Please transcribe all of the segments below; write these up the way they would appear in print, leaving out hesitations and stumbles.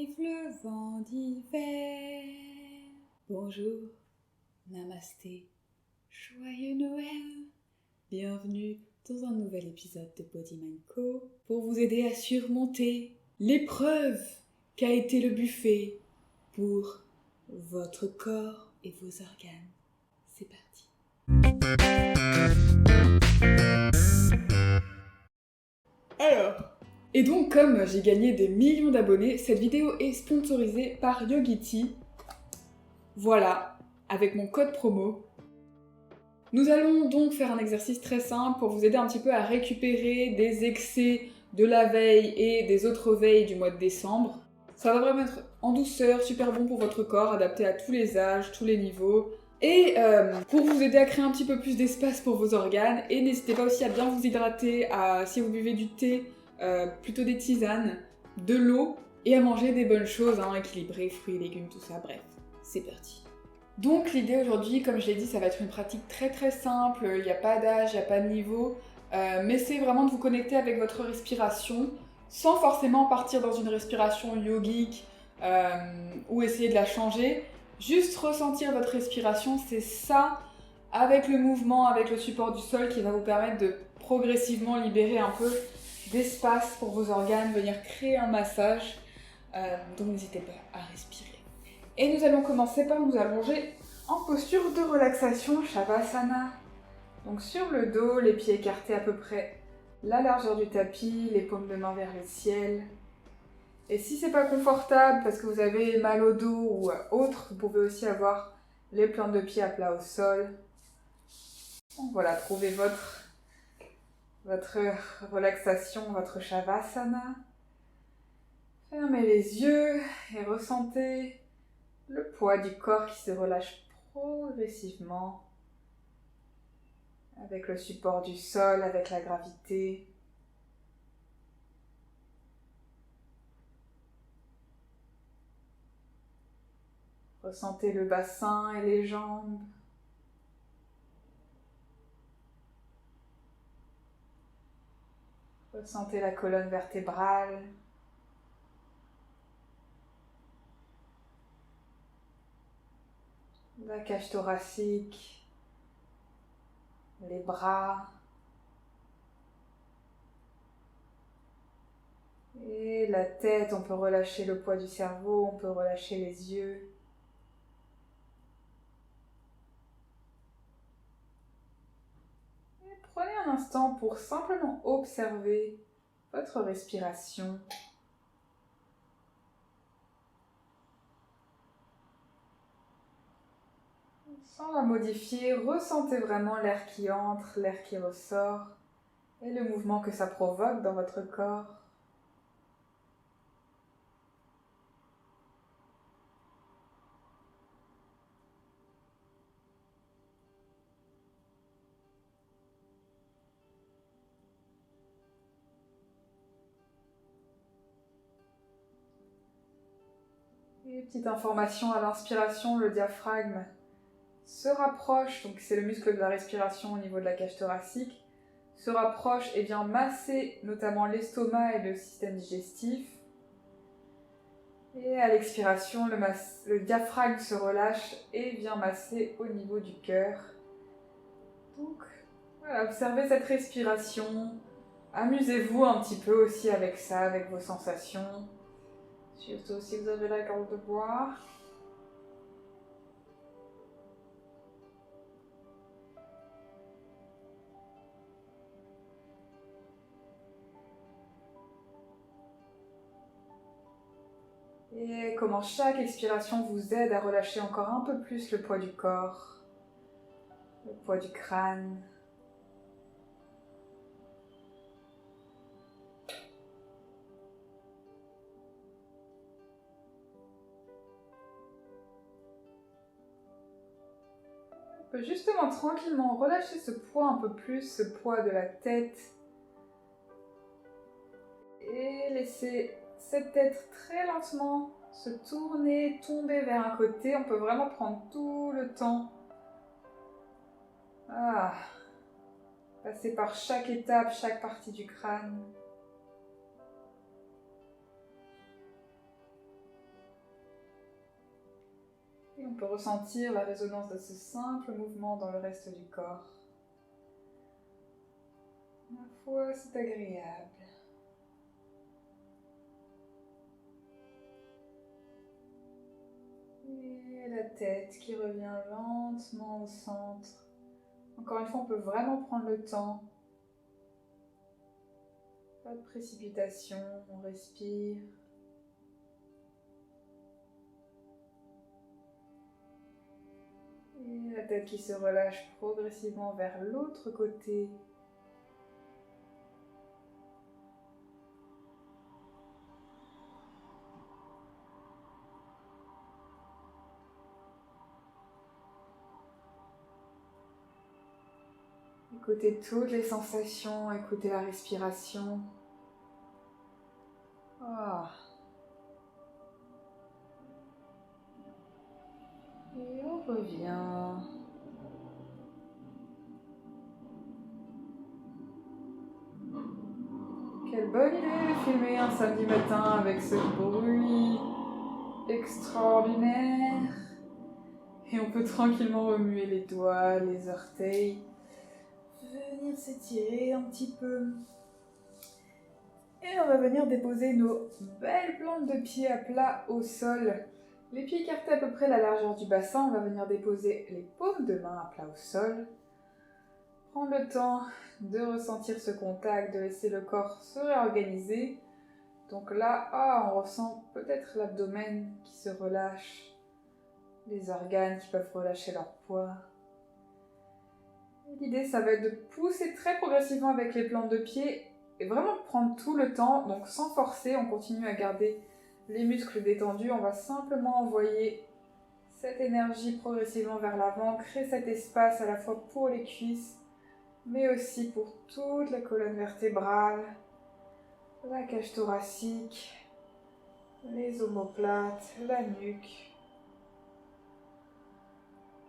Vive le vent d'hiver. Bonjour, namasté, joyeux Noël. Bienvenue dans un nouvel épisode de Body Mind Co pour vous aider à surmonter l'épreuve qu'a été le buffet pour votre corps et vos organes. C'est parti. Alors, et donc comme j'ai gagné des millions d'abonnés, cette vidéo est sponsorisée par Yogiti. Voilà, avec mon code promo. Nous allons donc faire un exercice très simple pour vous aider un petit peu à récupérer des excès de la veille et des autres veilles du mois de décembre. Ça va vraiment être en douceur, super bon pour votre corps, adapté à tous les âges, tous les niveaux. Et pour vous aider à créer un petit peu plus d'espace pour vos organes. Et n'hésitez pas aussi à bien vous hydrater, si vous buvez du thé, plutôt des tisanes, de l'eau, et à manger des bonnes choses, équilibrées, fruits, légumes, tout ça, bref, c'est parti. Donc l'idée aujourd'hui, comme je l'ai dit, ça va être une pratique très très simple, il n'y a pas d'âge, il n'y a pas de niveau, mais c'est vraiment de vous connecter avec votre respiration, sans forcément partir dans une respiration yogique ou essayer de la changer, juste ressentir votre respiration, c'est ça, avec le mouvement, avec le support du sol, qui va vous permettre de progressivement libérer un peu d'espace pour vos organes, venir créer un massage, donc n'hésitez pas à respirer. Et nous allons commencer par nous allonger en posture de relaxation Shavasana. Donc sur le dos, les pieds écartés à peu près la largeur du tapis, les paumes de main vers le ciel. Et si c'est pas confortable parce que vous avez mal au dos ou autre, vous pouvez aussi avoir les plantes de pied à plat au sol. Donc voilà, trouvez votre relaxation, votre Shavasana. Fermez les yeux et ressentez le poids du corps qui se relâche progressivement avec le support du sol, avec la gravité. Ressentez le bassin et les jambes. Ressentez la colonne vertébrale. La cage thoracique. Les bras. Et la tête, on peut relâcher le poids du cerveau, on peut relâcher les yeux. Et prenez un instant pour simplement observer votre respiration. Sans la modifier, ressentez vraiment l'air qui entre, l'air qui ressort et le mouvement que ça provoque dans votre corps. Et petite information à l'inspiration, le diaphragme se rapproche, donc c'est le muscle de la respiration au niveau de la cage thoracique, se rapproche et vient masser notamment l'estomac et le système digestif. Et à l'expiration, le diaphragme se relâche et vient masser au niveau du cœur. Donc voilà, observez cette respiration, amusez-vous un petit peu aussi avec ça, avec vos sensations, surtout si vous avez la gorge de boire. Et comment chaque expiration vous aide à relâcher encore un peu plus le poids du corps, le poids du crâne. On peut justement tranquillement relâcher ce poids un peu plus, ce poids de la tête. Et laisser cette tête très lentement se tourner, tomber vers un côté. On peut vraiment prendre tout le temps. Passer par chaque étape, chaque partie du crâne. on peut ressentir la résonance de ce simple mouvement dans le reste du corps. Ma foi, c'est agréable. Et la tête qui revient lentement au centre. Encore une fois, on peut vraiment prendre le temps. Pas de précipitation, on respire. Et la tête qui se relâche progressivement vers l'autre côté. Écoutez toutes les sensations, écoutez la respiration. Oh. Et on revient. Quelle bonne idée de filmer un samedi matin avec ce bruit extraordinaire. Et on peut tranquillement remuer les doigts, les orteils. Venir s'étirer un petit peu. Et on va venir déposer nos belles plantes de pieds à plat au sol. Les pieds écartés à peu près la largeur du bassin. On va venir déposer les paumes de main à plat au sol. Prendre le temps de ressentir ce contact, de laisser le corps se réorganiser. Donc là, on ressent peut-être l'abdomen qui se relâche, les organes qui peuvent relâcher leur poids. L'idée, ça va être de pousser très progressivement avec les plantes de pied et vraiment prendre tout le temps, donc sans forcer, on continue à garder les muscles détendus, on va simplement envoyer cette énergie progressivement vers l'avant, créer cet espace à la fois pour les cuisses, mais aussi pour toute la colonne vertébrale, la cage thoracique, les omoplates, la nuque.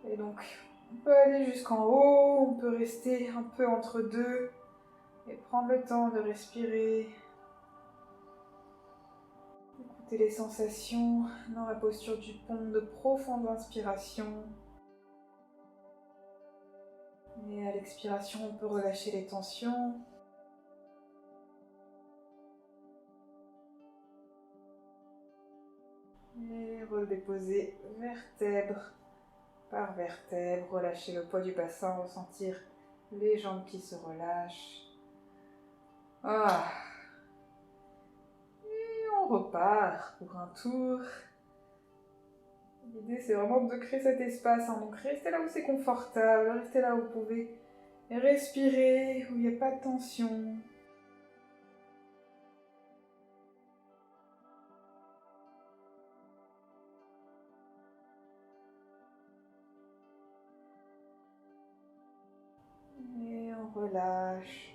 Et donc, on peut aller jusqu'en haut, on peut rester un peu entre deux et prendre le temps de respirer. Écoutez les sensations dans la posture du pont, de profonde inspiration. Et à l'expiration, on peut relâcher les tensions. Et redéposer vertèbre par vertèbre, relâcher le poids du bassin, ressentir les jambes qui se relâchent. Et on repart pour un tour. L'idée, c'est vraiment de créer cet espace. Donc restez là où c'est confortable, restez là où vous pouvez respirer, où il n'y a pas de tension. Et on relâche.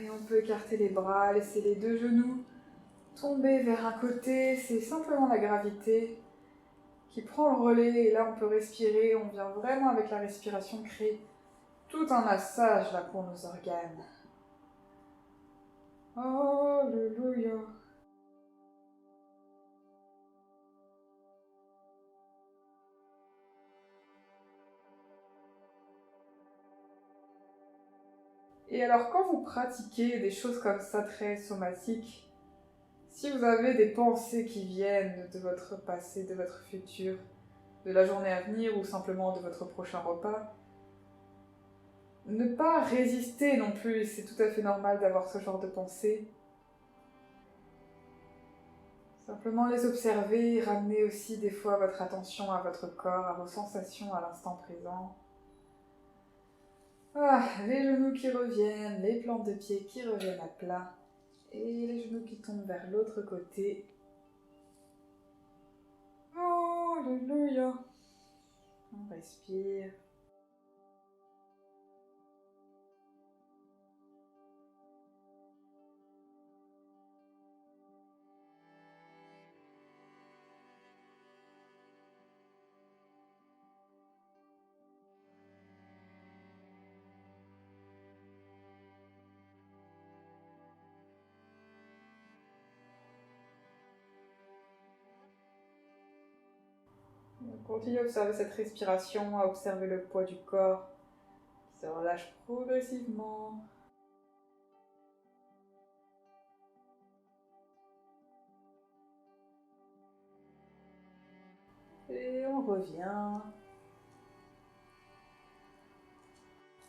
Et on peut écarter les bras, laisser les deux genoux tomber vers un côté. C'est simplement la gravité qui prend le relais. Et là, on peut respirer. On vient vraiment avec la respiration créer tout un massage là pour nos organes. Alléluia. Et alors, quand vous pratiquez des choses comme ça très somatiques, si vous avez des pensées qui viennent de votre passé, de votre futur, de la journée à venir ou simplement de votre prochain repas, ne pas résister non plus, c'est tout à fait normal d'avoir ce genre de pensées. Simplement les observer, ramener aussi des fois votre attention à votre corps, à vos sensations à l'instant présent. Les genoux qui reviennent, les plantes de pied qui reviennent à plat. Et les genoux qui tombent vers l'autre côté. Alléluia. On respire. On continue à observer cette respiration, à observer le poids du corps qui se relâche progressivement. Et on revient.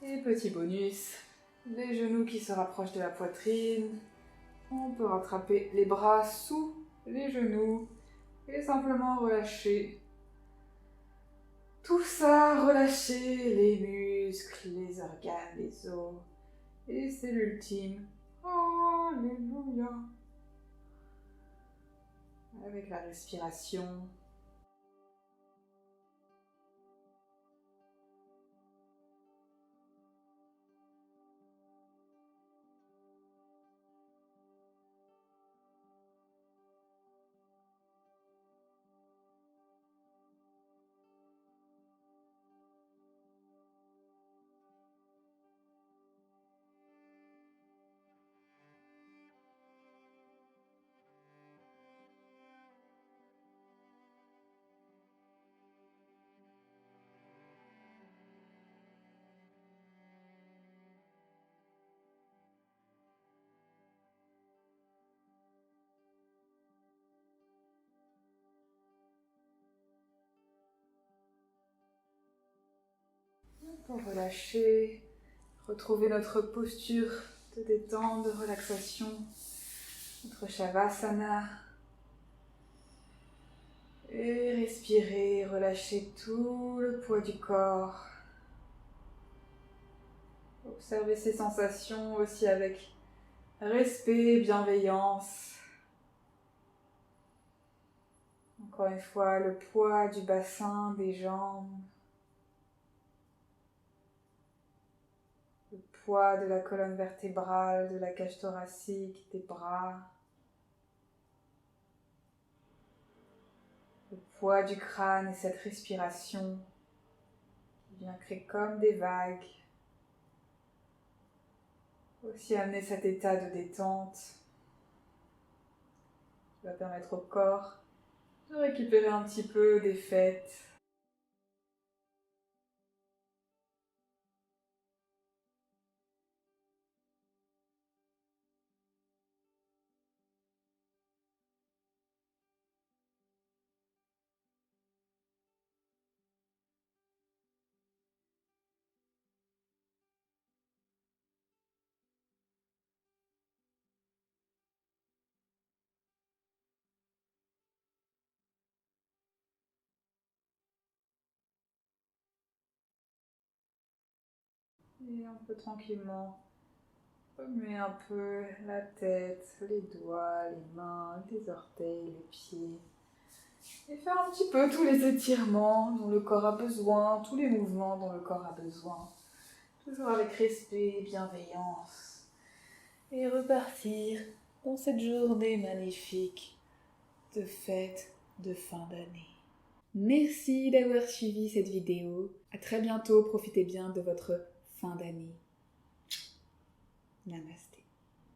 Et petit bonus, les genoux qui se rapprochent de la poitrine. On peut rattraper les bras sous les genoux et simplement relâcher. Tout ça, relâcher les muscles, les organes, les os. Et c'est l'ultime. Alléluia. Avec la respiration. Pour relâcher, retrouver notre posture de détente, de relaxation, notre Shavasana. Et respirer, relâcher tout le poids du corps. Observez ces sensations aussi avec respect, bienveillance. Encore une fois, le poids du bassin, des jambes. Le poids de la colonne vertébrale, de la cage thoracique, des bras. Le poids du crâne et cette respiration qui vient créer comme des vagues. Aussi amener cet état de détente qui va permettre au corps de récupérer un petit peu des fêtes. Et on peut tranquillement remuer un peu la tête, les doigts, les mains, les orteils, les pieds. Et faire un petit peu tous les étirements dont le corps a besoin, tous les mouvements dont le corps a besoin. Toujours avec respect, bienveillance. Et repartir dans cette journée magnifique de fête de fin d'année. Merci d'avoir suivi cette vidéo. À très bientôt, profitez bien de votre fin d'année. Namasté.